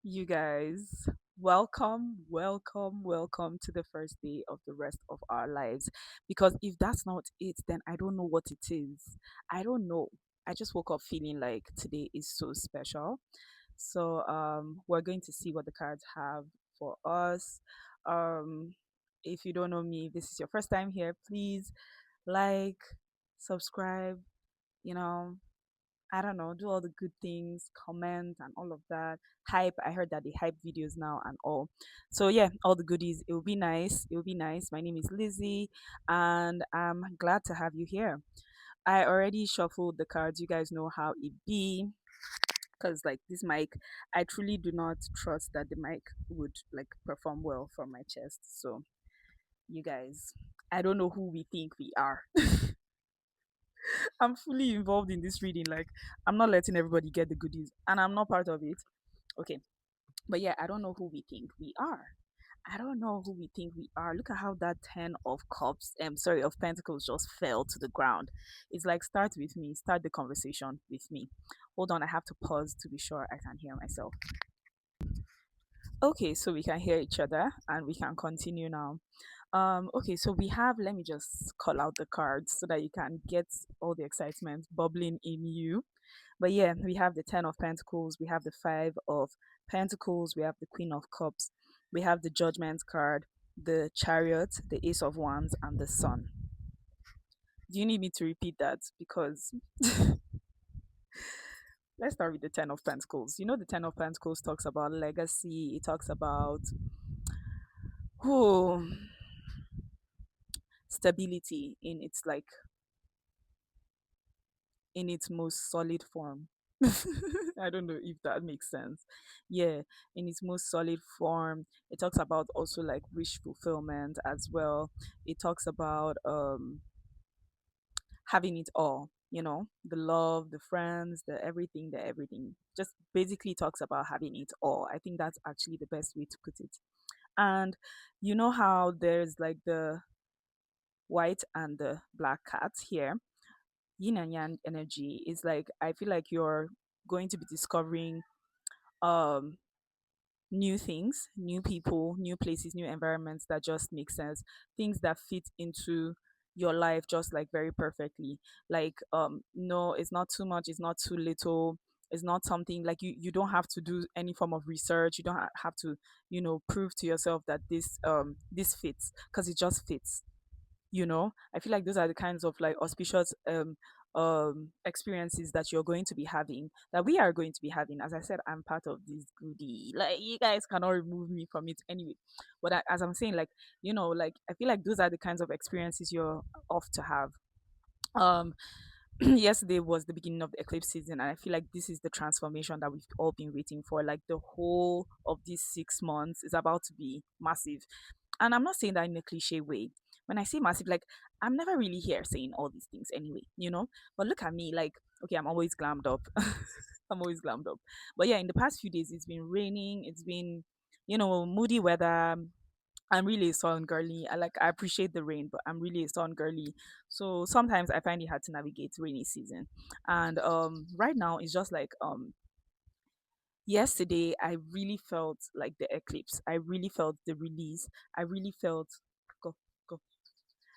You guys, welcome to the first day of the rest of our lives. Because if that's not it, then I don't know what it is. I don't know. I just woke up feeling like today is so special. So we're going to see what the cards have for us. Um if you don't know me, this is your first time here, please like, subscribe, you know, I don't know, do all the good things, comment and all of that. Hype. I heard that they hype videos now and all. So yeah, all the goodies. It will be nice. It will be nice. My name is Lizzie and I'm glad to have you here. I already shuffled the cards. You guys know how it be. Cause like this mic, I truly do not trust that the mic would like perform well from my chest. So you guys, I don't know who we think we are. I'm fully involved in this reading. Like, I'm not letting everybody get the goodies, and I'm not part of it. Okay, but yeah, I don't know who we think we are. I don't know who we think we are. Look at how that 10 of cups, sorry, of pentacles just fell to the ground. It's like, start with me, start the conversation with me. Hold on, I have to pause to be sure I can hear myself. Okay, so we can hear each other and we can continue now. Okay, so we have, let me just call out the cards so that you can get all the excitement bubbling in you. But yeah, we have the 10 of pentacles, we have the 5 of pentacles, we have the Queen of cups, we have the Judgment card, the Chariot, the Ace of wands, and the Sun. Do you need me to repeat that? Because let's start with the 10 of pentacles. You know, the 10 of pentacles talks about legacy, it talks about oh, stability in its like in its most solid form. I don't know if that makes sense. Yeah, in its most solid form. It talks about also like wish fulfillment as well. It talks about having it all, the love, the friends, the everything, the everything. Just basically talks about having it all. I think that's actually the best way to put it. And you know how there's like the white and the black cat here, yin and yang energy is like, I feel like you're going to be discovering um new things, new people, new places, new environments that just make sense, things that fit into your life just like very perfectly. Like no, it's not too much, it's not too little, it's not something like you don't have to do any form of research, you don't have to prove to yourself that this fits, because it just fits. I feel like those are the kinds of like auspicious experiences that you're going to be having, that we are going to be having. As I said, I'm part of this goodie, like you guys cannot remove me from it anyway. But as I'm saying, like, like I feel like those are the kinds of experiences you're off to have. um Yesterday was the beginning of the eclipse season, and I feel like this is the transformation that we've all been waiting for. Like the whole of these 6 months is about to be massive. And I'm not saying that in a cliche way. When I say massive, like, I'm never really here saying all these things anyway. But look at me, like, okay, I'm always glammed up. I'm always glammed up. But yeah, in the past few days, it's been raining. It's been, moody weather. I'm really a sun girly. I appreciate the rain, but I'm really a sun girly. So sometimes I find it hard to navigate rainy season. And right now it's just like yesterday I really felt like the eclipse. I really felt the release. I really felt go go.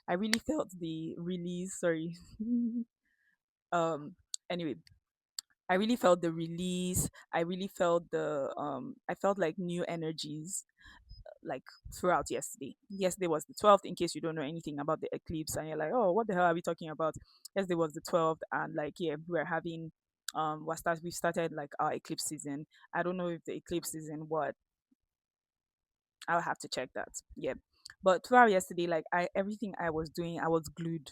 I really felt the release. Sorry. um. Anyway, I really felt the release. I really felt the I felt like new energies like throughout yesterday. Yesterday was the 12th, in case you don't know anything about the eclipse and you're like, oh, what the hell are we talking about? Yesterday was the 12th, and like, yeah, we're having we started like our eclipse season. I don't know if the eclipse is in what, I'll have to check that. Yeah. But throughout yesterday, like, I everything I was doing, I was glued.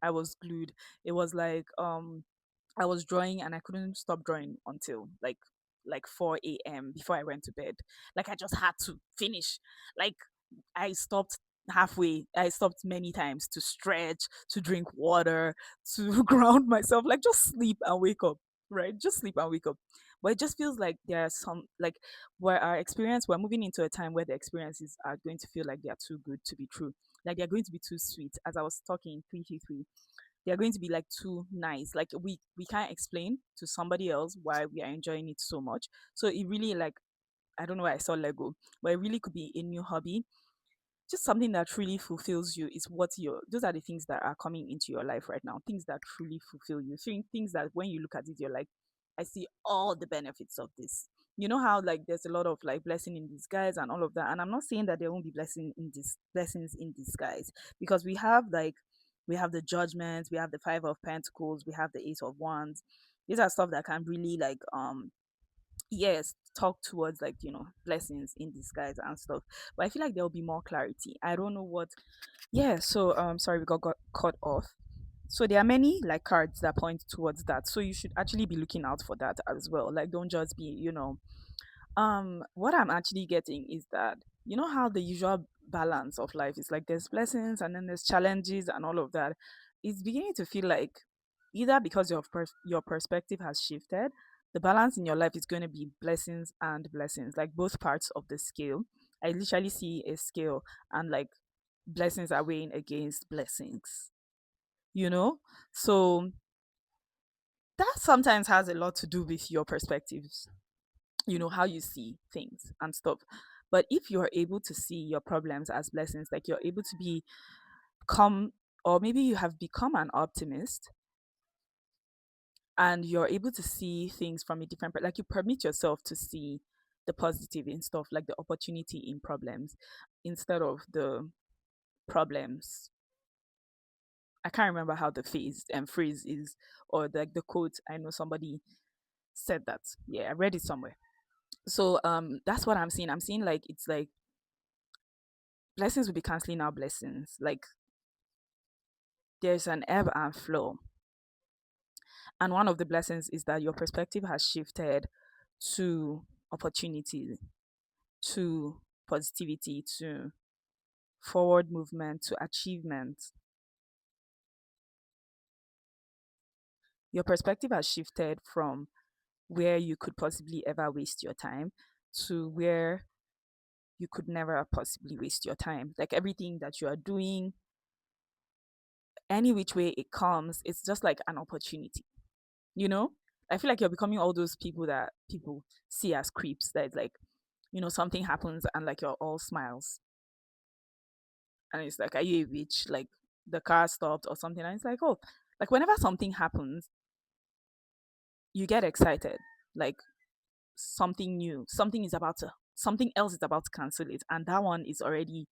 I was glued. It was like I was drawing and I couldn't stop drawing until like 4 a.m. before I went to bed. Like I just had to finish. Like I stopped halfway. I stopped many times to stretch, to drink water, to ground myself, like just sleep and wake up, right? Just sleep and wake up. But it just feels like there are some like where we're moving into a time where the experiences are going to feel like they are too good to be true. Like they're going to be too sweet. As I was talking 333, they're going to be like too nice. Like we can't explain to somebody else why we are enjoying it so much. So it really like I don't know why I saw Lego, but it really could be a new hobby, just something that truly fulfills you. Is what your those are the things that are coming into your life right now, things that truly fulfill you, things that when you look at it you're like, I see all the benefits of this. You know how like there's a lot of like blessing in disguise and all of that, and I'm not saying that there won't be blessings in disguise, because we have the judgment, we have the five of pentacles, we have the ace of wands. These are stuff that can really like yes, talk towards like, blessings in disguise and stuff. But I feel like there'll be more clarity. I don't know what. Yeah, so sorry, we got cut off. So there are many like cards that point towards that, so you should actually be looking out for that as well. Like, don't just be, what I'm actually getting is that, you know how the usual balance of life is like there's blessings and then there's challenges and all of that. It's beginning to feel like, either because your perspective has shifted, the balance in your life is going to be blessings and blessings, like both parts of the scale. I literally see a scale, and like blessings are weighing against blessings, you know? So that sometimes has a lot to do with your perspectives, how you see things and stuff. But if you're able to see your problems as blessings, like you're able to become, or maybe you have become an optimist, and you're able to see things from a different, like you permit yourself to see the positive in stuff, like the opportunity in problems instead of the problems. I can't remember how the phrase is, or like the quote. I know somebody said that. Yeah, I read it somewhere. So that's what I'm seeing. I'm seeing like it's like blessings will be canceling out blessings. Like there's an ebb and flow. And one of the blessings is that your perspective has shifted to opportunity, to positivity, to forward movement, to achievement. Your perspective has shifted from where you could possibly ever waste your time to where you could never possibly waste your time. Like everything that you are doing, any which way it comes, it's just like an opportunity, you know? I feel like you're becoming all those people that people see as creeps, that it's like, something happens and like you're all smiles. And it's like, are you a witch? Like the car stopped or something. And it's like, oh, like whenever something happens, you get excited. Like something else is about to cancel it. And that one is already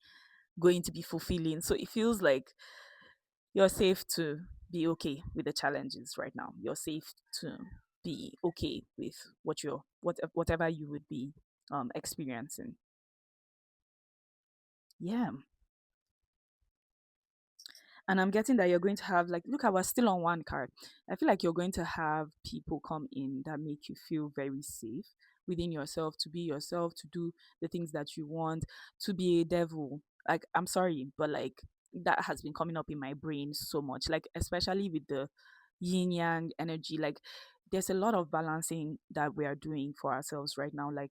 going to be fulfilling. So it feels like you're safe to be okay with the challenges right now. You're safe to be okay with whatever you would be experiencing. Yeah. And I'm getting that you're going to have, like, look, I was still on one card. I feel like you're going to have people come in that make you feel very safe within yourself, to be yourself, to do the things that you want, to be a devil. Like, I'm sorry, but like that has been coming up in my brain so much. Like, especially with the yin yang energy. Like, there's a lot of balancing that we are doing for ourselves right now. Like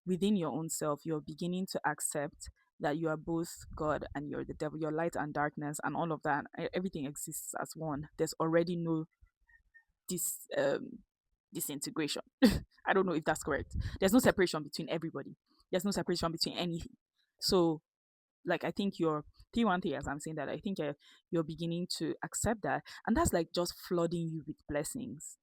within your own self, you're beginning to accept that you are both God and you're the devil, you're light and darkness, and all of that. Everything exists as one. There's already no dis disintegration. I don't know if that's correct. There's no separation between everybody. There's no separation between anything. So, like, I think you're P1T, as I'm saying that, I think you're beginning to accept that, and that's like just flooding you with blessings,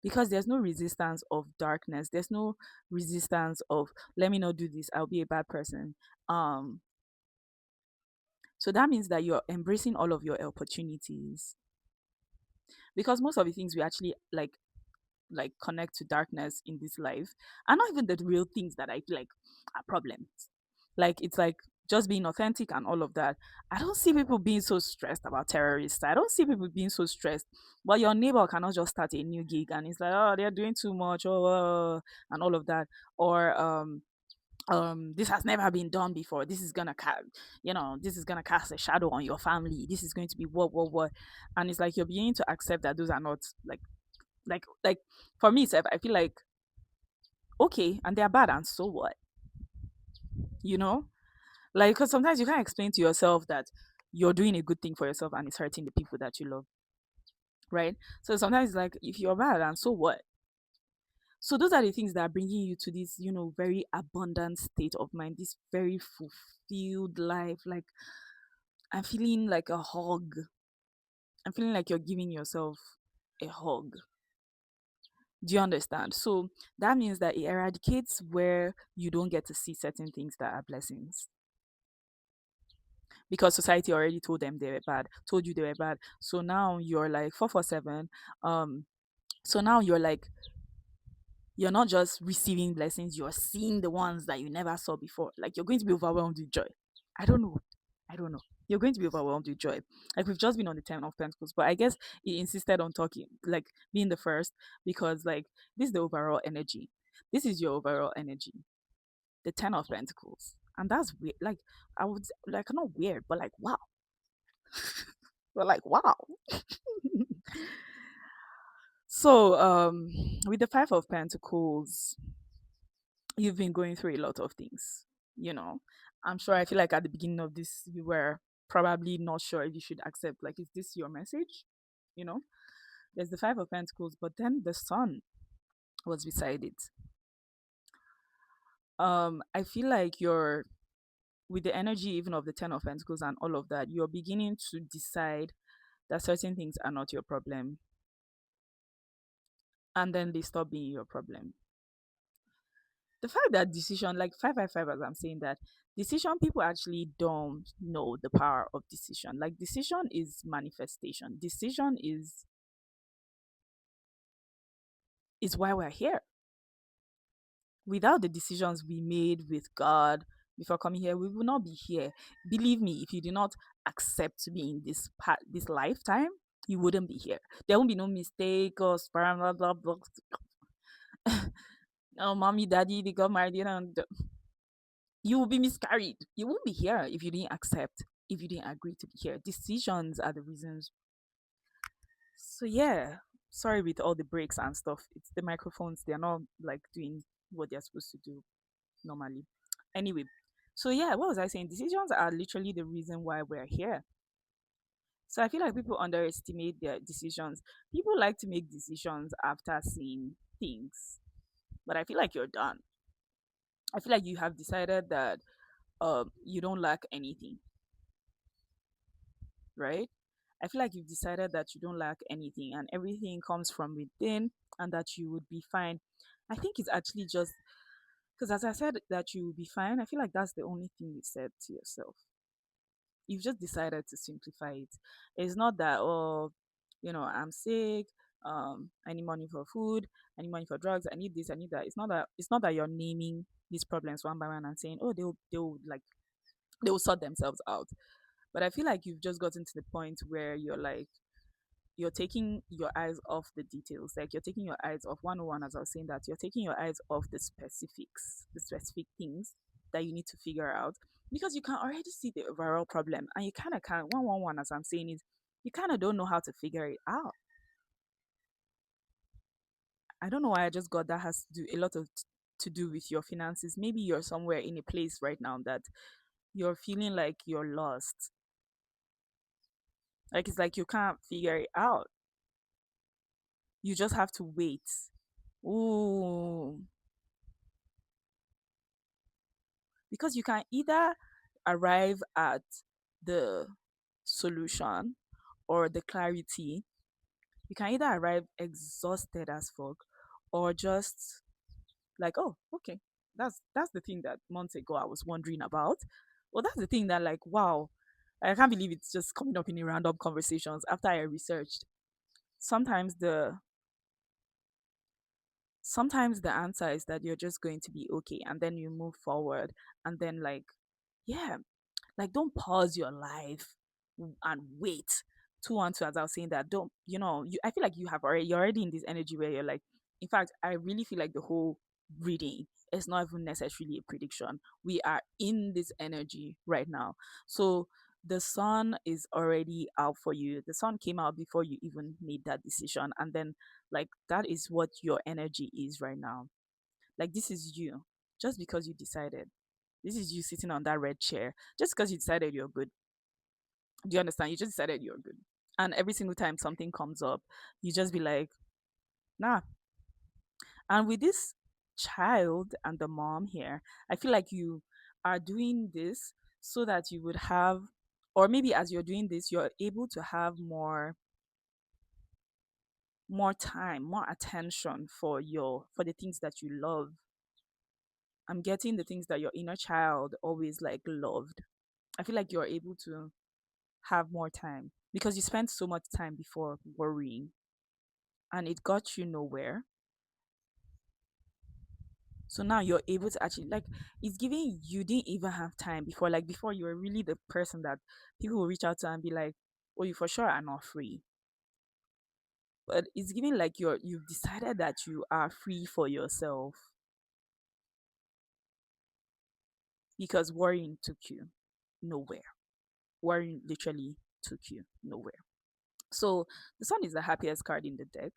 because there's no resistance of darkness, there's no resistance of, let me not do this, I'll be a bad person. So that means that you're embracing all of your opportunities, because most of the things we actually like connect to darkness in this life are not even the real things that I feel like are problems. Like it's like just being authentic and all of that. I don't see people being so stressed about terrorists. I don't see people being so stressed. But your neighbor cannot just start a new gig and it's like, oh, they're doing too much, and all of that. Or this has never been done before. This is gonna this is gonna cast a shadow on your family. This is going to be what, and it's like you're beginning to accept that those are not like for me, Seth, I feel like okay, and they're bad, and so what, you know? Like, because sometimes you can't explain to yourself that you're doing a good thing for yourself and it's hurting the people that you love, right? So sometimes it's like, if you're bad, and so what? So those are the things that are bringing you to this, very abundant state of mind, this very fulfilled life. Like, I'm feeling like a hug. I'm feeling like you're giving yourself a hug. Do you understand? So that means that it eradicates where you don't get to see certain things that are blessings, because society already told them they were bad, told you they were bad. So now you're like 447. Um, so now you're not just receiving blessings, you're seeing the ones that you never saw before. Like, you're going to be overwhelmed with joy. I don't know. I don't know. You're going to be overwhelmed with joy. Like, we've just been on the 10 of Pentacles, but I guess he insisted on talking, like being the first, because like this is the overall energy. This is your overall energy. The 10 of Pentacles. And that's weird. Like, I would like, not weird, but like wow. But like wow. So with the 5 of Pentacles, you've been going through a lot of things, you know. I'm sure, I feel like at the beginning of this you were probably not sure if you should accept, like, is this your message, you know. There's the 5 of Pentacles, but then the sun was beside it. I feel like you're, with the energy even of the 10 of Pentacles and all of that, you're beginning to decide that certain things are not your problem, and then they stop being your problem. The fact that decision, like 555, as I'm saying, that decision, people actually don't know the power of decision. Like, decision is manifestation. Decision is why we're here. Without the decisions we made with God before coming here, we will not be here. Believe me, if you do not accept to be in this lifetime, you wouldn't be here. There won't be no mistake or sperm, blah blah blah. Oh, mommy, daddy, they got married, you will be miscarried. You won't be here if you didn't accept, if you didn't agree to be here. Decisions are the reasons. So yeah, sorry with all the breaks and stuff. It's the microphones, they're not like doing what they're supposed to do normally. Anyway, so yeah, what was I saying? Decisions are literally the reason why we're here. So I feel like people underestimate their decisions. People like to make decisions after seeing things, but I feel like you're done. I feel like you have decided that you don't lack anything, right? I feel like you've decided that you don't lack anything and everything comes from within, and that you would be fine. I think it's actually just because, as I said, that you will be fine, I feel like that's the only thing you said to yourself. You've just decided to simplify it. It's not that, oh, I'm sick, I need money for food, I need money for drugs, I need this, I need that. It's not that you're naming these problems one by one and saying, oh, they will sort themselves out. But I feel like you've just gotten to the point where you're taking your eyes off the details. Like, you're taking your eyes off 101, as I was saying, that you're taking your eyes off the specifics, the specific things that you need to figure out, because you can already see the overall problem, and you kind of can't 111, as I'm saying, is you kind of don't know how to figure it out. I don't know why I just got that has to do a lot of to do with your finances. Maybe you're somewhere in a place right now that you're feeling like you're lost. Like, it's like you can't figure it out. You just have to wait. Ooh, because you can either arrive at the solution or the clarity. You can either arrive exhausted as fuck, or just like, oh, okay, that's the thing that months ago I was wondering about. Well, that's the thing that, like, wow, I can't believe it's just coming up in a random conversations after I researched. Sometimes the sometimes the answer is that you're just going to be okay, and then you move forward, and then, like, yeah, like, don't pause your life and wait. 212, as I was saying, that don't, I feel like you're already in this energy where you're like, in fact, I really feel like the whole reading is not even necessarily a prediction. We are in this energy right now. So the sun is already out for you. The sun came out before you even made that decision. And then, like, that is what your energy is right now. Like, this is you, just because you decided. This is you sitting on that red chair just because you decided you're good. Do you understand? You just decided you're good. And every single time something comes up, you just be like, nah, And with this child and the mom here, I feel like you are doing this so that you would have, or maybe as you're doing this, you're able to have more time, more attention for the things that you love. I'm getting the things that your inner child always like loved. I feel like you're able to have more time because you spent so much time before worrying and it got you nowhere. So now you're able to actually like it's giving you didn't even have time before. Like before you were really the person that people will reach out to and be like, "Oh, you for sure are not free." But it's giving like you've decided that you are free for yourself because worrying took you nowhere. Worrying literally took you nowhere. So the sun is the happiest card in the deck.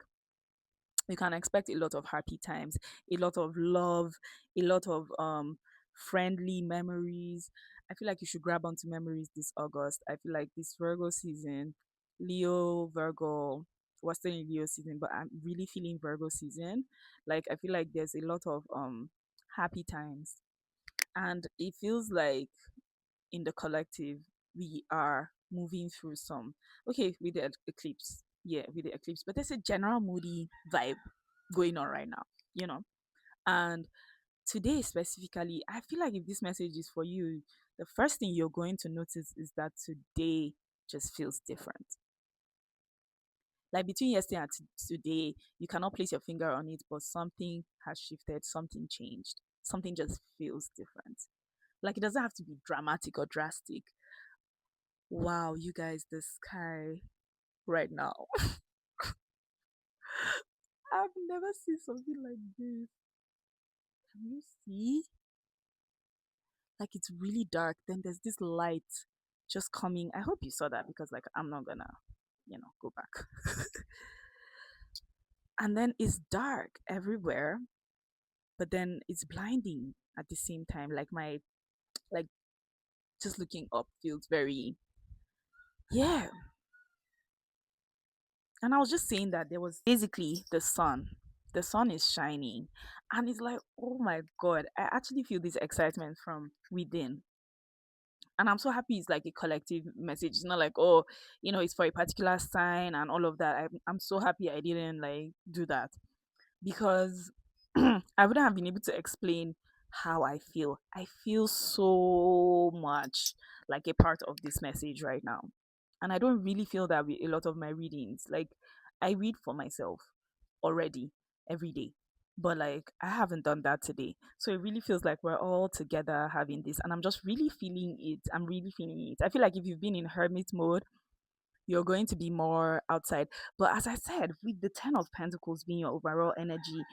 You can expect a lot of happy times, a lot of love, a lot of friendly memories. I feel like you should grab onto memories this August. I feel like this Virgo season, Leo, Virgo, we're still in Leo season, but I'm really feeling Virgo season. Like I feel like there's a lot of happy times. And it feels like in the collective we are moving through some okay with the eclipse, yeah, with the eclipse, but there's a general moody vibe going on right now, you know. And today specifically, I feel like if this message is for you, the first thing you're going to notice is that today just feels different. Like between yesterday and today, you cannot place your finger on it, but something has shifted, something changed, something just feels different. Like it doesn't have to be dramatic or drastic. Wow, you guys, the sky right now. I've never seen something like this. Can you see? Like it's really dark. Then there's this light just coming. I hope you saw that because like I'm not gonna, go back. And then it's dark everywhere, but then it's blinding at the same time. Like my like just looking up feels very yeah. And I was just saying that there was basically the sun. The sun is shining. And it's like, oh my God, I actually feel this excitement from within. And I'm so happy it's like a collective message. It's not like, oh, it's for a particular sign and all of that. I'm so happy I didn't like do that because I wouldn't have been able to explain how I feel. I feel so much like a part of this message right now. And I don't really feel that with a lot of my readings. Like I read for myself already every day. But like I haven't done that today. So it really feels like we're all together having this and I'm just really feeling it. I'm really feeling it. I feel like if you've been in hermit mode, you're going to be more outside. But as I said, with the 10 of Pentacles being your overall energy,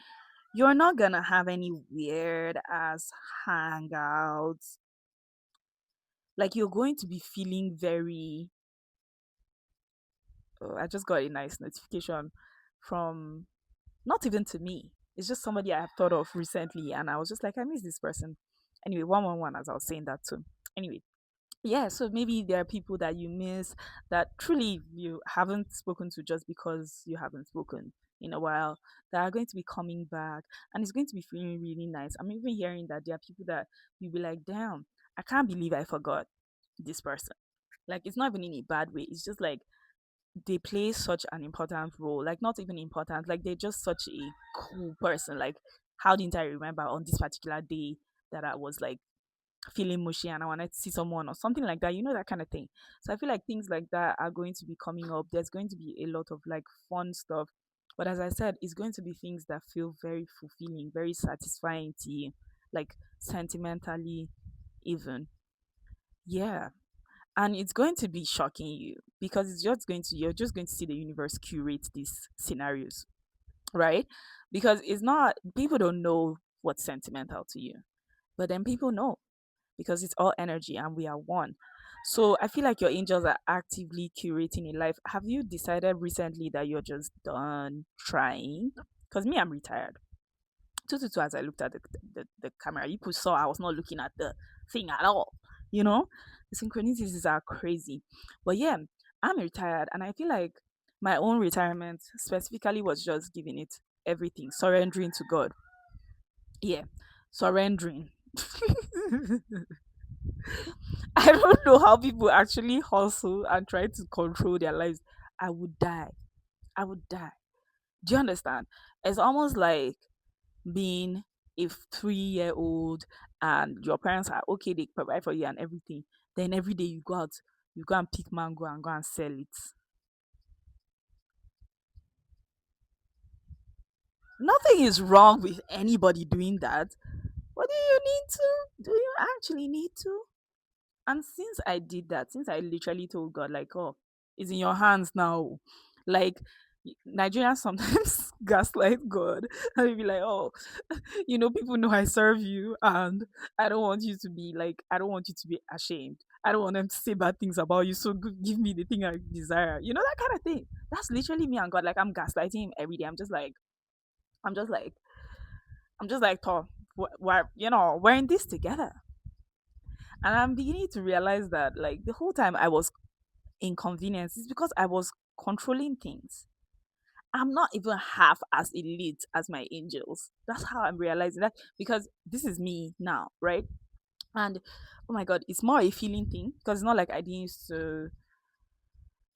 you're not gonna have any weird ass hangouts. Like you're going to be feeling very oh, I just got a nice notification from not even to me. It's just somebody I have thought of recently, and I was just like, I miss this person. Anyway, 111 as I was saying that too. Anyway, yeah, so maybe there are people that you miss that truly you haven't spoken to just because you haven't spoken in a while that are going to be coming back and it's going to be feeling really nice. I'm even hearing that there are people that you'll be like, damn, I can't believe I forgot this person. Like it's not even in a bad way. It's just like they play such an important role. Like not even important, like they're just such a cool person. Like how didn't I remember on this particular day that I was like feeling mushy and I wanted to see someone or something like that, that kind of thing. So I feel like things like that are going to be coming up. There's going to be a lot of like fun stuff. But as I said, it's going to be things that feel very fulfilling, very satisfying to you, like sentimentally, even. Yeah. And it's going to be shocking you because you're just going to see the universe curate these scenarios, right? Because it's not, people don't know what's sentimental to you, but then people know because it's all energy and we are one. So I feel like your angels are actively curating a life. Have you decided recently that you're just done trying? Because me, I'm retired. Two as I looked at the camera, you could saw I was not looking at the thing at all. You know, the synchronicities are crazy. But yeah, I'm retired, and I feel like my own retirement specifically was just giving it. everything, surrendering to God. Yeah, surrendering. I don't know how people actually hustle and try to control their lives. I would die. I would die. Do you understand? It's almost like being a 3-year old and your parents are okay, they provide for you and everything. Then every day you go out, you go and pick mango and go and sell it. Nothing is wrong with anybody doing that. What do you need to? Do you actually need to? And since I did that, since I literally told God, like, oh, it's in your hands now. Like, Nigerians sometimes gaslight God and they be like, oh, people know I serve you and I don't want you to be like, I don't want you to be ashamed. I don't want them to say bad things about you. So give me the thing I desire. That kind of thing. That's literally me and God. Like, I'm gaslighting him every day. I'm just like, I'm just like, Thor, we're in this together. And I'm beginning to realize that, like, the whole time I was inconvenienced is because I was controlling things. I'm not even half as elite as my angels. That's how I'm realizing that, because this is me now, right? And oh my god, it's more a feeling thing, because it's not like I didn't used to.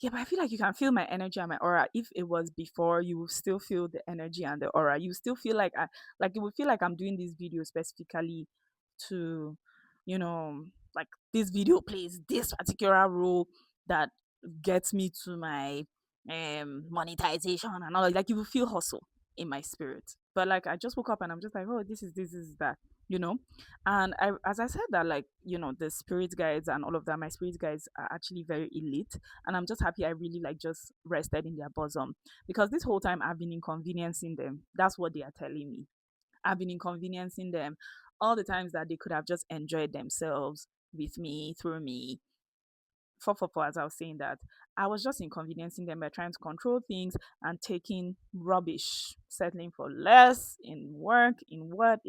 Yeah, but I feel like you can feel my energy and my aura. If it was before, you will still feel the energy and the aura. You still feel like it would feel like I'm doing this video specifically to, you know, like this video plays this particular role that gets me to my monetization and all. Like, you will feel hustle in my spirit. But like, I just woke up and I'm just like, oh, this is that, you know. And as I said that, like, the spirit guides and all of that, my spirit guides are actually very elite, and I'm just happy I really like just rested in their bosom, because this whole time I've been inconveniencing them. That's what they are telling me. I've been inconveniencing them all the times that they could have just enjoyed themselves with me, through me. For as I was saying that, I was just inconveniencing them by trying to control things and taking rubbish, settling for less in work, in what.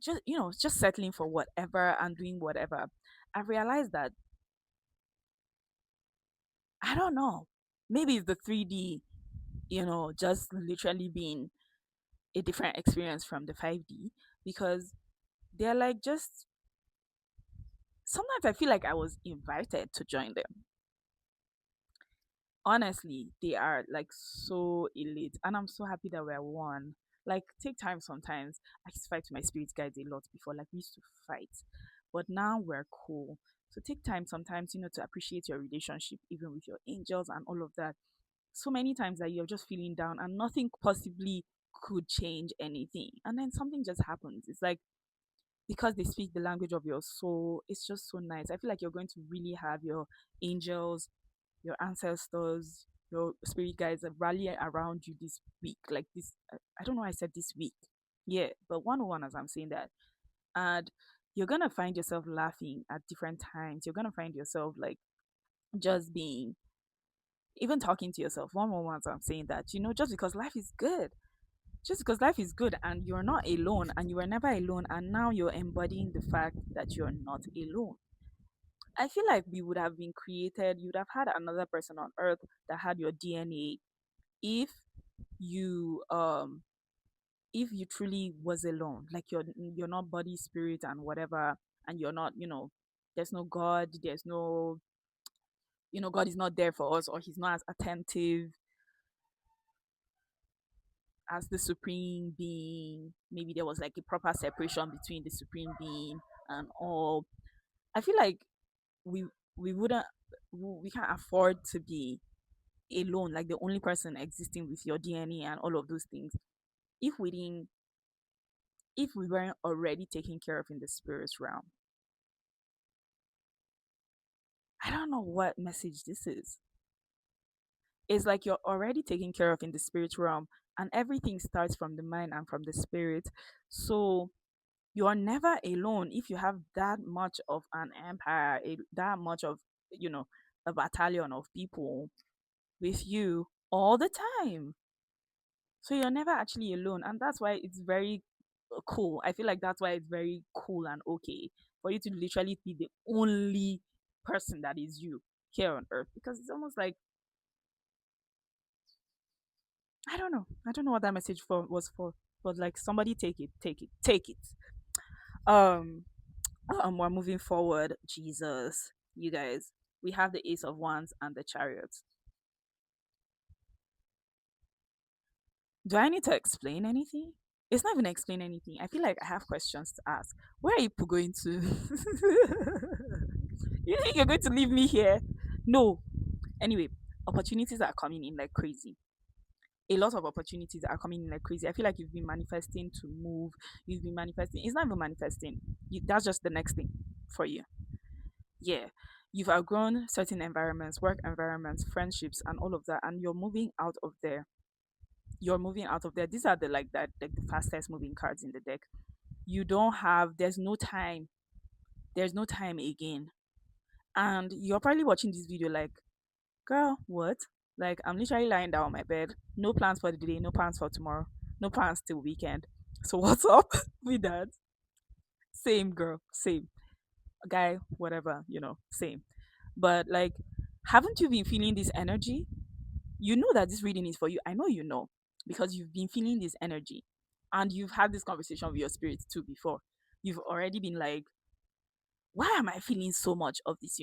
Just settling for whatever and doing whatever. I realized that, I don't know, maybe it's the 3D, just literally being a different experience from the 5D, because they're like, just sometimes I feel like I was invited to join them. Honestly, they are like so elite, and I'm so happy that we're one. Like, take time sometimes. I used to fight with my spirit guides a lot before, like, we used to fight, but now we're cool. So take time sometimes, to appreciate your relationship, even with your angels and all of that. So many times that you're just feeling down and nothing possibly could change anything, and then something just happens. It's like, because they speak the language of your soul, it's just so nice. I feel like you're going to really have your angels, your ancestors, your spirit guides that rally around you this week. Like this, I don't know why I said this week. Yeah, but 101 as I'm saying that. And you're going to find yourself laughing at different times. You're going to find yourself like just being, even talking to yourself. 101 as I'm saying that, just because life is good. Just because life is good and you're not alone and you were never alone, and now you're embodying the fact that you're not alone. I feel like we would have been created, you would have had another person on earth that had your DNA, if you truly was alone. Like, you're not body, spirit and whatever, and you're not, there's no God, there's no, God is not there for us, or he's not as attentive as the supreme being. Maybe there was like a proper separation between the supreme being and all. I feel like we we wouldn't we can't afford to be alone, like the only person existing with your DNA and all of those things, if we didn't if we weren't already taken care of in the spirit realm. I don't know what message this is. It's like you're already taken care of in the spirit realm, and everything starts from the mind and from the spirit. So you're never alone if you have that much of an empire, that much of, you know, a battalion of people with you all the time. So you're never actually alone. And that's why it's very cool. I feel like that's why it's very cool and okay for you to literally be the only person that is you here on earth. Because it's almost like, I don't know. I don't know what that message for was for, but like somebody take it, take it, take it. Um, we're moving forward. Jesus, you guys, we have the Ace of Wands and the Chariot. Do I need to explain anything? It's not even explain anything. I feel like I have questions to ask. Where are you going to? You think you're going to leave me here? No. Anyway, opportunities are coming in like crazy. A lot of opportunities are coming in like crazy. I feel like you've been manifesting to move. You've been manifesting. It's not even manifesting. That's just the next thing for you. Yeah. You've outgrown certain environments, work environments, friendships, and all of that, and you're moving out of there. You're moving out of there. These are the like that like the fastest moving cards in the deck. You don't have. There's no time. There's no time again. And you're probably watching this video like, girl, what? Like, I'm literally lying down on my bed. No plans for the day, no plans for tomorrow, no plans till weekend. So, what's up with that? Same, girl, same. Guy, whatever, same. But, like, haven't you been feeling this energy? You know that this reading is for you. I know you know because you've been feeling this energy and you've had this conversation with your spirit too before. You've already been like, why am I feeling so much of this,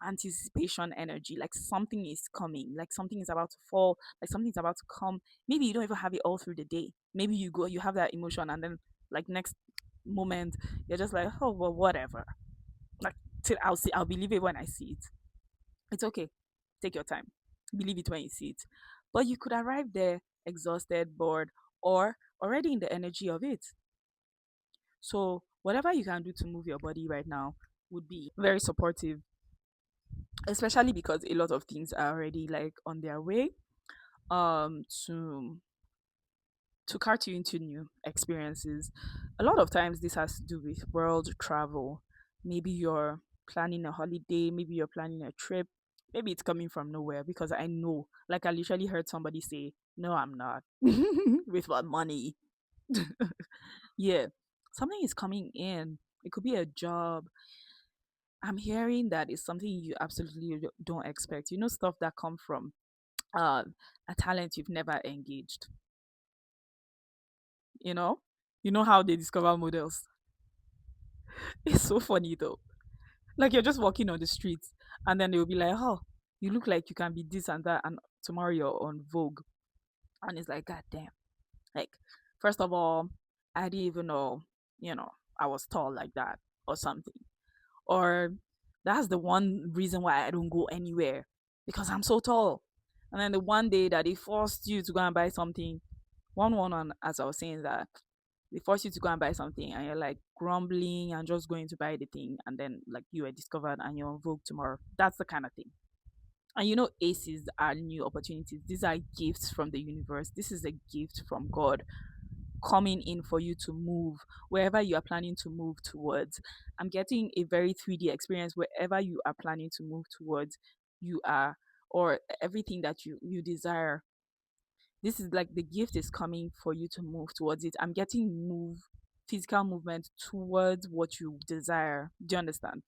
anticipation energy? Like something is coming, like something is about to fall, like something's about to come. Maybe you don't even have it all through the day. Maybe you have that emotion, and then like next moment, you're just like, oh, well, whatever. Like, I'll believe it when I see it. It's okay. Take your time. Believe it when you see it. But you could arrive there exhausted, bored, or already in the energy of it. So, whatever you can do to move your body right now would be very supportive, especially because a lot of things are already like on their way to cart you into new experiences. A lot of times this has to do with world travel. Maybe you're planning a holiday, maybe you're planning a trip, maybe it's coming from nowhere because I know, like I literally heard somebody say, no, I'm not. With what money? Yeah. Something is coming in. It could be a job. I'm hearing that it's something you absolutely don't expect. You know, stuff that come from uh, a talent you've never engaged. You know, you know how they discover models. It's so funny though. Like you're just walking on the streets, and then they'll be like, "Oh, you look like you can be this and that," and tomorrow you're on Vogue, and it's like, "God damn!" Like, first of all, I didn't even know, I was tall like that or something. Or that's the one reason why I don't go anywhere because I'm so tall. And then the one day that they forced you to go and buy something, on as I was saying that they force you to go and buy something and you're like grumbling and just going to buy the thing and then like you were discovered and you're on Vogue tomorrow. That's the kind of thing. And aces are new opportunities. These are gifts from the universe. This is a gift from God coming in for you to move wherever you are planning to move towards. I'm getting a very 3D experience wherever you are planning to move towards. You are, or everything that you desire. This is like the gift is coming for you to move towards it. I'm getting physical movement towards what you desire. Do you understand?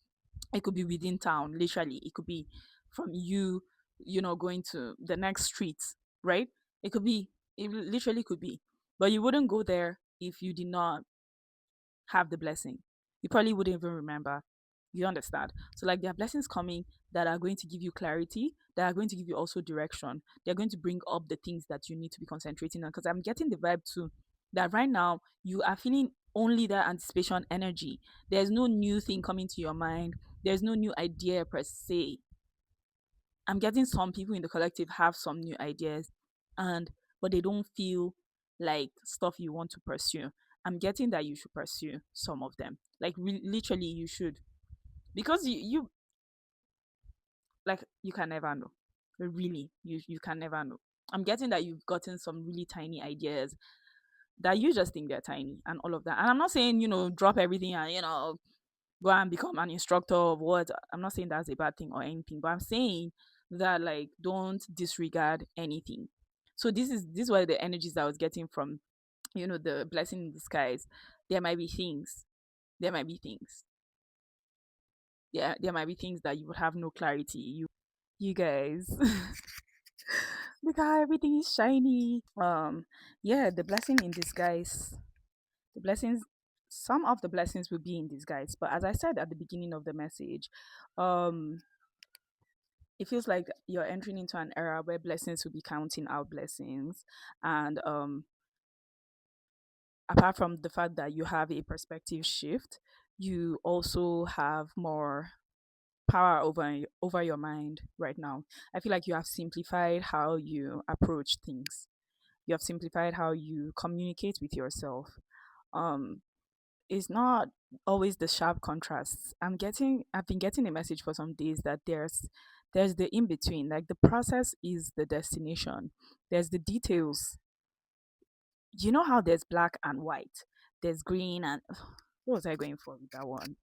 It could be within town, literally. It could be from you, going to the next street, right? It could be, it literally could be. But you wouldn't go there if you did not have the blessing. You probably wouldn't even remember. You understand? So, like, there are blessings coming that are going to give you clarity, that are going to give you also direction. They're going to bring up the things that you need to be concentrating on. Because I'm getting the vibe too that right now you are feeling only that anticipation energy. There's no new thing coming to your mind, there's no new idea per se. I'm getting some people in the collective have some new ideas, and but they don't feel like stuff you want to pursue. I'm getting that you should pursue some of them. Like literally, you should because you like you can never know. Really, you can never know. I'm getting that you've gotten some really tiny ideas that you just think they're tiny and all of that. And I'm not saying drop everything and go and become an instructor of what. I'm not saying that's a bad thing or anything, but I'm saying that like don't disregard anything. So this is where the energies that I was getting from, the blessing in disguise. There might be things. There might be things. Yeah, there might be things that you would have no clarity. You guys. Look how everything is shiny. Yeah, the blessing in disguise. The blessings, some of the blessings will be in disguise. But as I said at the beginning of the message, um, it feels like you're entering into an era where blessings will be counting out blessings. And apart from the fact that you have a perspective shift, you also have more power over your mind right now. I feel like you have simplified how you approach things. You have simplified how you communicate with yourself. Um, it's not always the sharp contrasts. I've been getting a message for some days that there's the in between. Like the process is the destination. There's the details. You know how there's black and white, there's green and what was I going for with that one?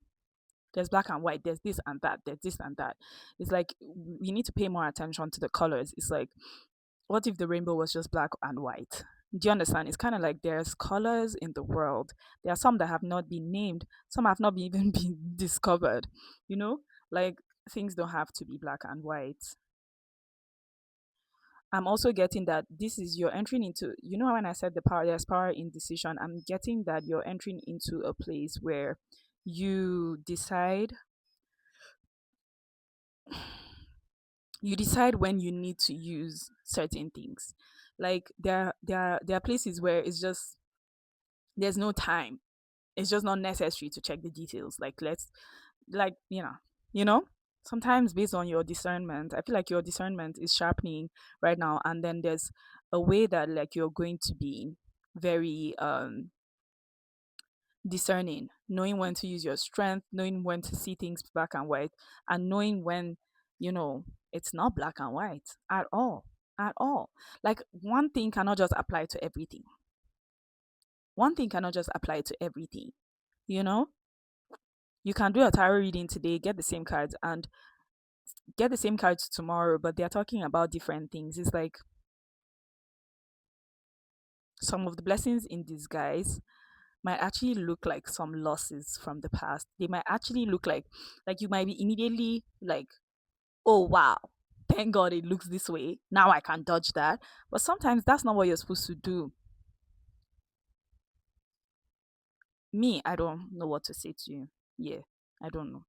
There's black and white, there's this and that, there's this and that. It's like we need to pay more attention to the colors. It's like, what if the rainbow was just black and white? Do you understand? It's kind of like there's colors in the world. There are some that have not been named, some have not even been discovered. You know, like things don't have to be black and white. I'm also getting that this is you're entering into, you know, when I said the power, there's power in decision. I'm getting that you're entering into a place where you decide, you decide when you need to use certain things. Like there are places where it's just there's no time. It's just not necessary to check the details. Like let's like you know sometimes based on your discernment, I feel like your discernment is sharpening right now, and then there's a way that like you're going to be very discerning, knowing when to use your strength, knowing when to see things black and white, and knowing when you know it's not black and white at all, at all. Like one thing cannot just apply to everything. One thing cannot just apply to everything, you know. You can do a tarot reading today, get the same cards, and get the same cards tomorrow, but they're talking about different things. It's like some of the blessings in disguise might actually look like some losses from the past. They might actually look like you might be immediately like, oh wow, thank God it looks this way. Now I can dodge that. But sometimes that's not what you're supposed to do. Me, I don't know what to say to you. Yeah, I don't know.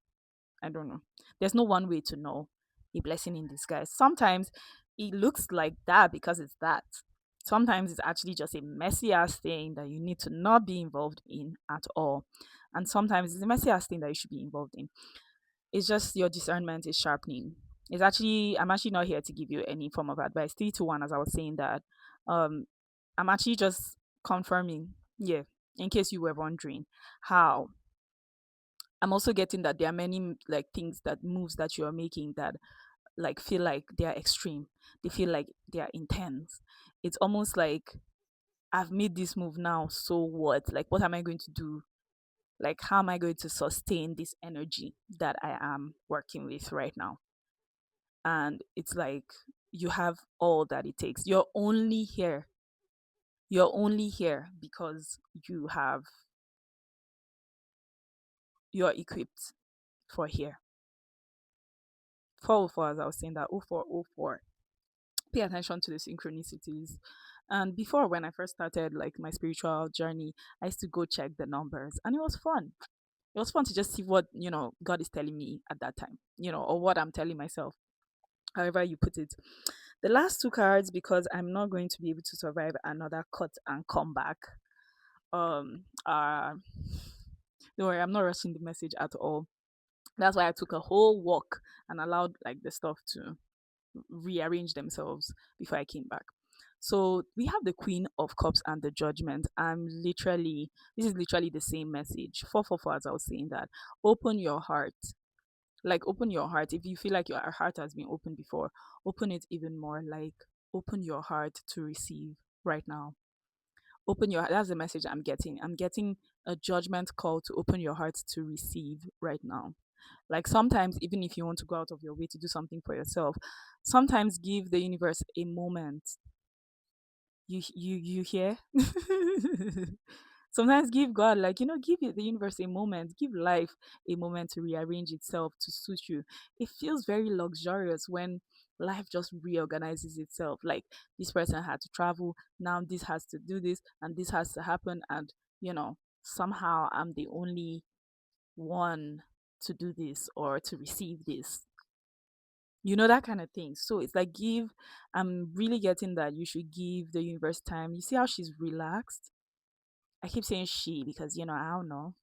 I don't know. There's no one way to know a blessing in disguise. Sometimes it looks like that because it's that. Sometimes it's actually just a messy ass thing that you need to not be involved in at all. And sometimes it's a messy ass thing that you should be involved in. It's just your discernment is sharpening. I'm actually not here to give you any form of advice. 3 to 1, as I was saying that. Um I'm actually just confirming, yeah, in case you were wondering how. I'm also getting that there are many like things that moves that you're making that like feel like they are extreme. They feel like they are intense. It's almost like I've made this move now, so what? Like what am I going to do? Like how am I going to sustain this energy that I am working with right now? And it's like you have all that it takes. You're only here because you're equipped for here. 404, as I was saying that 0404. Pay attention to the synchronicities. And before, when I first started like my spiritual journey, I used to go check the numbers, and it was fun. It was fun to just see what God is telling me at that time, or what I'm telling myself, however you put it. The last 2 cards, because I'm not going to be able to survive another cut and come back. Are Don't worry, I'm not rushing the message at all. That's why I took a whole walk and allowed like the stuff to rearrange themselves before I came back. So we have the Queen of Cups and the Judgment. This is literally the same message. 444, as I was saying that. Open your heart. Like, open your heart. If you feel like your heart has been opened before, open it even more. Like, open your heart to receive right now. That's the message I'm getting. I'm getting a judgment call to open your heart to receive right now. Like sometimes, even if you want to go out of your way to do something for yourself, sometimes give the universe a moment. You hear? Sometimes give God, like, give the universe a moment, give life a moment to rearrange itself to suit you. It feels very luxurious when life just reorganizes itself. Like this person had to travel, now this has to do this, and this has to happen, and somehow I'm the only one to do this or to receive this. That kind of thing. So it's like give I'm really getting that you should give the universe time. You see how she's relaxed? I keep saying she because I don't know.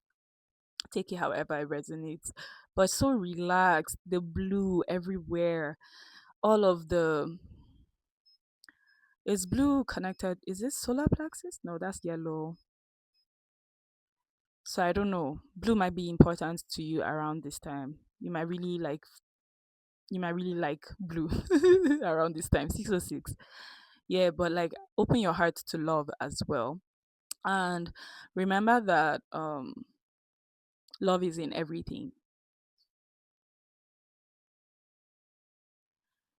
Take it however it resonates. But so relaxed, the blue everywhere, all of the is blue connected. Is this solar plexus? No, that's yellow. So I don't know. Blue might be important to you around this time. You might really like blue around this time, 606. Yeah, but like open your heart to love as well. And remember that love is in everything.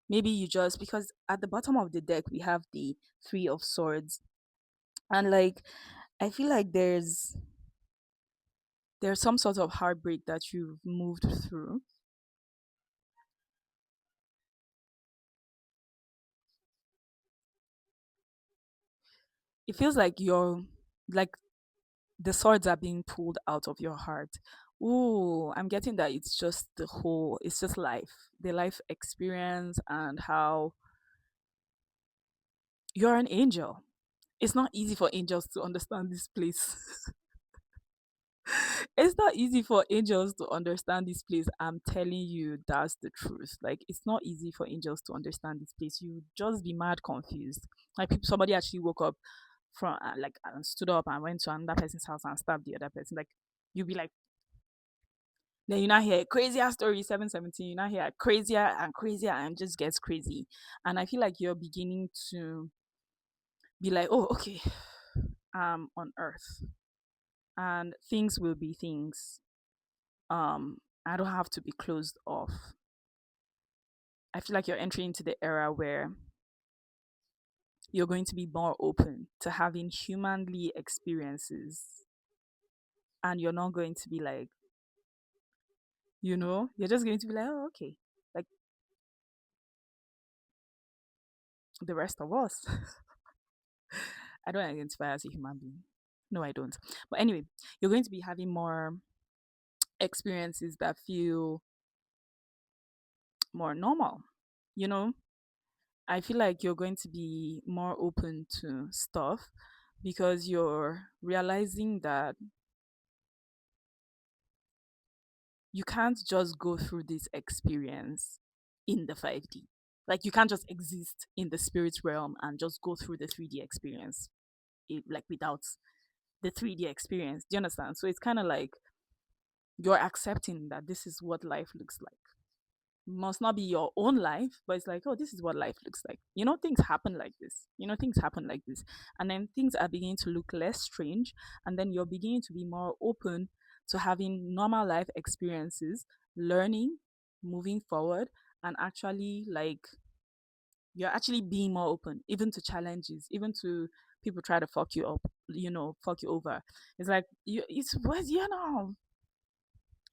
Maybe you just because at the bottom of the deck we have the 3 of Swords. And like I feel like there's some sort of heartbreak that you've moved through. It feels like like the swords are being pulled out of your heart. Ooh, I'm getting that it's just life, the life experience, and how you're an angel. It's not easy for angels to understand this place. It's not easy for angels to understand this place. I'm telling you, that's the truth. Like, it's not easy for angels to understand this place. You just be mad confused. Like, somebody actually woke up from like and stood up and went to another person's house and stabbed the other person. Like, you'd be like, then you now hear crazier story 717. You now hear crazier and crazier and just gets crazy. And I feel like you're beginning to be like, oh, okay, I'm on Earth and things will be things. I don't have to be closed off. I feel like you're entering into the era where you're going to be more open to having humanly experiences, and you're not going to be like, you're just going to be like, oh, okay, like the rest of us. I don't identify as a human being. No, I don't. But anyway, you're going to be having more experiences that feel more normal. You know, I feel like you're going to be more open to stuff because you're realizing that you can't just go through this experience in the 5D. Like you can't just exist in the spirit realm and just go through the 3D experience like without the 3D experience. Do you understand? So it's kind of like you're accepting that this is what life looks like. Must not be your own life, but it's like, oh, this is what life looks like. Things happen like this. Things happen like this. And then things are beginning to look less strange. And then you're beginning to be more open to having normal life experiences, learning, moving forward, and actually, like, you're actually being more open, even to challenges, even to people try to fuck you up, fuck you over. It's like, it's what,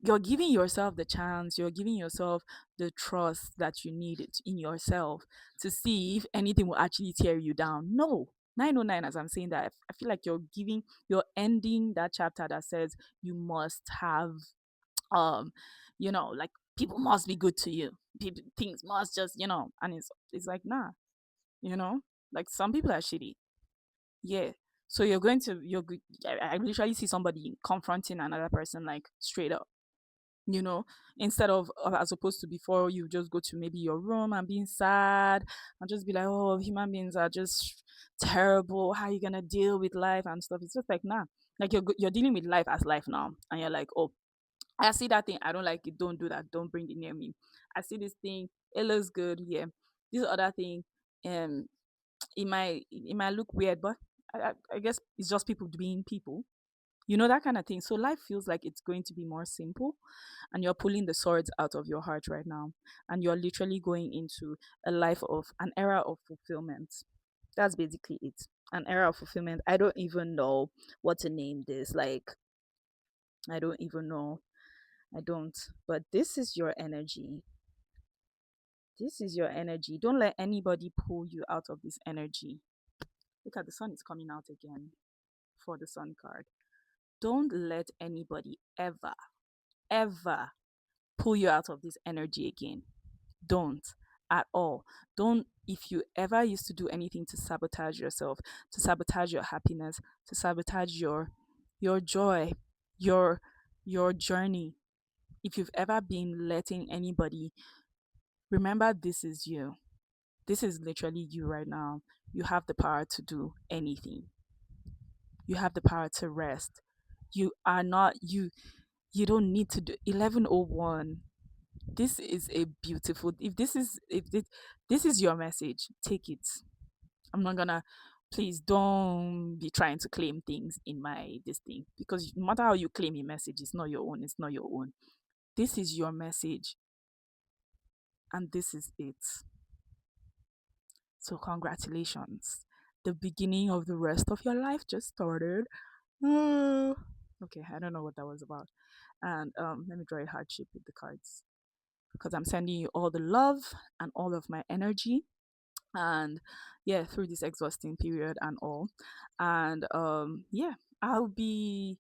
you're giving yourself the chance, you're giving yourself the trust that you need in yourself to see if anything will actually tear you down. No. 909, as I'm saying that, I feel like you're ending that chapter that says you must have, um, like people must be good to you. People, things must just, and it's like, nah, you know, like some people are shitty. Yeah. So I literally see somebody confronting another person like straight up, you know, instead of as opposed to before you just go to maybe your room and being sad and just be like, oh, human beings are just terrible. How are you gonna deal with life and stuff? It's just like, nah, like you're dealing with life as life now, and you're like, oh, I see that thing, I don't like it. Don't do that. Don't bring it near me. I see this thing, it looks good. Yeah, this other thing, um, it might look weird, but I guess it's just people being people, that kind of thing. So life feels like it's going to be more simple, and you're pulling the swords out of your heart right now, and you're literally going into an era of fulfillment. That's basically it. An era of fulfillment. I don't even know what to name this. Like, I don't even know. I don't. But this is your energy. This is your energy. Don't let anybody pull you out of this energy. Look at the sun is coming out again for the sun card. Don't let anybody ever, ever pull you out of this energy again. Don't at all. Don't, if you ever used to do anything to sabotage yourself, to sabotage your happiness, to sabotage your joy, your your journey. If you've ever been letting anybody, remember this is you. This is literally you right now. You have the power to do anything. You have the power to rest. You are not you don't need to do 1101. This is a beautiful, if this is your message, take it. I'm not gonna, please don't be trying to claim things in my this thing, because no matter how you claim a message, it's not your own, it's not your own. This is your message, and this is it. So congratulations, the beginning of the rest of your life just started. Ah. Okay, I don't know what that was about. And let me draw a heart shape with the cards, because I'm sending you all the love and all of my energy, and yeah, through this exhausting period and all. And yeah, I'll be,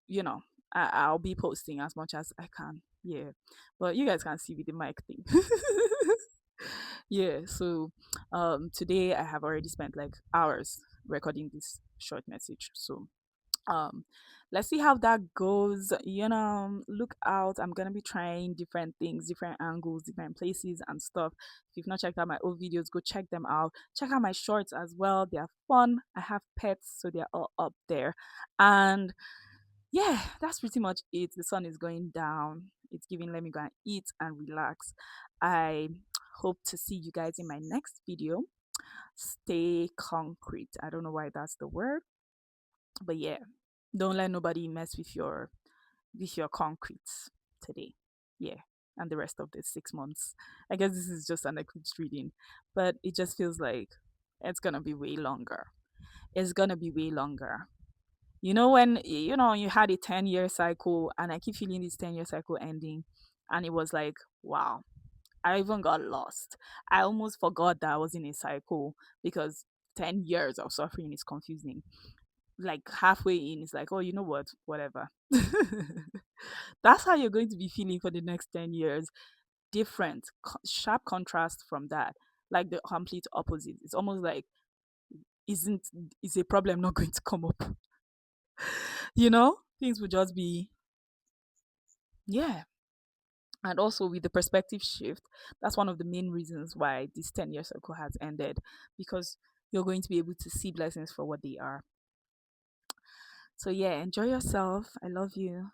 you know, I'll be posting as much as I can. Yeah, but you guys can see with the mic thing. Yeah, so today I have already spent like hours recording this short message. So um let's see how that goes. Look out, I'm gonna be trying different things, different angles, different places and stuff. If you've not checked out my old videos, go check them out. Check out my shorts as well, they are fun. I have pets, so they're all up there. And yeah, that's pretty much it. The sun is going down, it's giving let me go and eat and relax. I hope to see you guys in my next video. Stay concrete, I don't know why that's the word, but yeah, don't let nobody mess with your concrete today. Yeah. And the rest of the 6 months. I guess this is just an eclipse reading, but it just feels like it's gonna be way longer. It's gonna be way longer. When you had a 10-year cycle, and I keep feeling this 10-year cycle ending, and it was like, wow, I even got lost. I almost forgot that I was in a cycle, because 10 years of suffering is confusing. Like halfway in, it's like, oh, you know what, whatever. That's how you're going to be feeling for the next 10 years. Different, sharp contrast from that, like the complete opposite. It's almost like, isn't is a problem not going to come up? Things would just be, yeah. And also with the perspective shift, that's one of the main reasons why this 10-year cycle has ended, because you're going to be able to see blessings for what they are. So yeah, enjoy yourself. I love you.